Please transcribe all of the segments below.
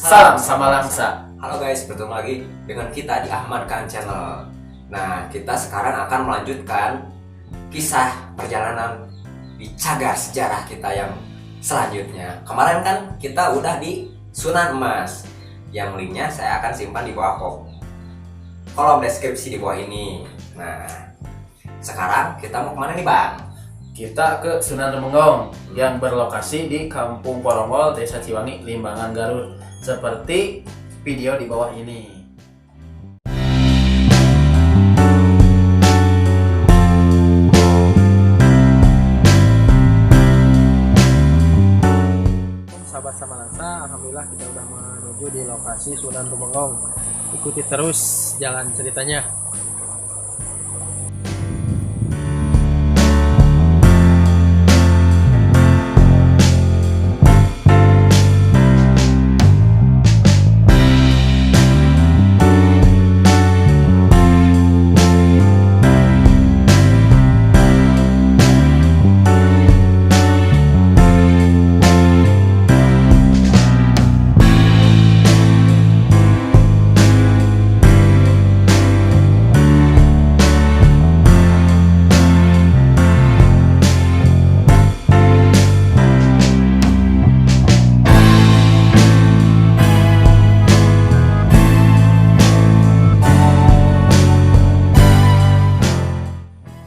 Salam sama Langsa. Halo guys, bertemu lagi dengan kita di Ahmad Khan Channel. Nah, kita sekarang akan melanjutkan kisah perjalanan di cagar sejarah kita yang selanjutnya. Kemarin kan kita udah di Sunan Emas, yang linknya saya akan simpan di bawah kolom deskripsi di bawah ini. Nah, sekarang kita mau kemana nih Bang? Kita ke Sunan Remenggong yang berlokasi di Kampung Porongol, Desa Ciwangi, Limbangan, Garut. Seperti video di bawah ini. Sahabat sama Langsa, alhamdulillah kita udah menuju di lokasi Sunan Remenggong. Ikuti terus jalan ceritanya.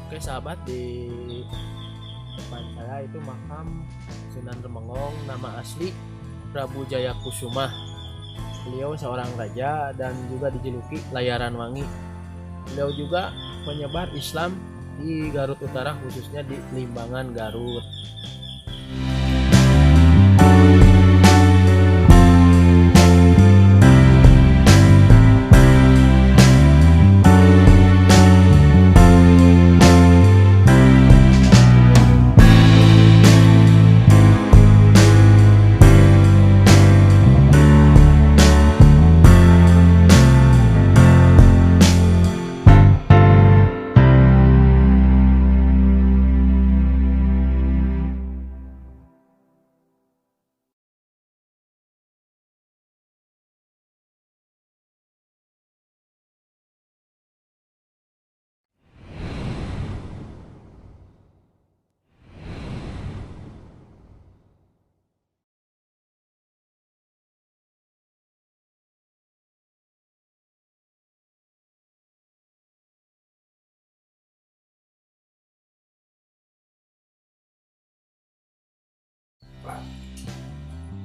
Oke sahabat, di depan saya itu makam Sunan Remenggong, nama asli Prabu Jaya Kusuma. Beliau seorang raja dan juga dijuluki Layaran Wangi. Beliau juga penyebar Islam di Garut Utara, khususnya di Limbangan, Garut.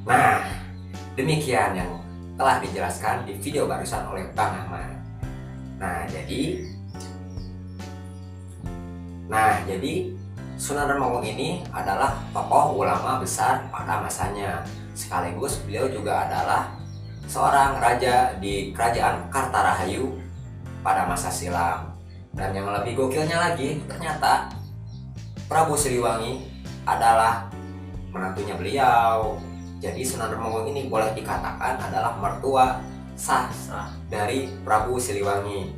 Nah, demikian yang telah dijelaskan di video barusan oleh Bang Ahmad. Jadi Sunan Remenggong ini adalah tokoh ulama besar pada masanya. Sekaligus beliau juga adalah seorang raja di kerajaan Kartarahayu pada masa silam. Dan yang lebih gokilnya lagi, ternyata Prabu Siliwangi adalah menantunya beliau. Jadi Sunan Remenggong ini boleh dikatakan adalah mertua sah dari Prabu Siliwangi.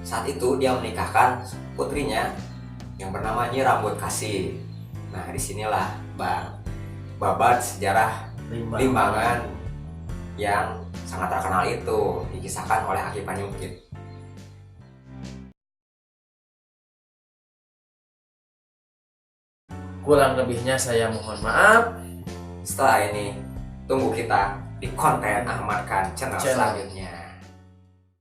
Saat itu dia menikahkan putrinya yang bernama Nyi Rambut Kasih. Nah, disinilah Bang, babat sejarah Limbangan yang sangat terkenal itu dikisahkan oleh Aki Panyungkit. Kurang lebihnya saya mohon maaf. Setelah ini, tunggu kita di konten Ahmad Khan Channel selanjutnya.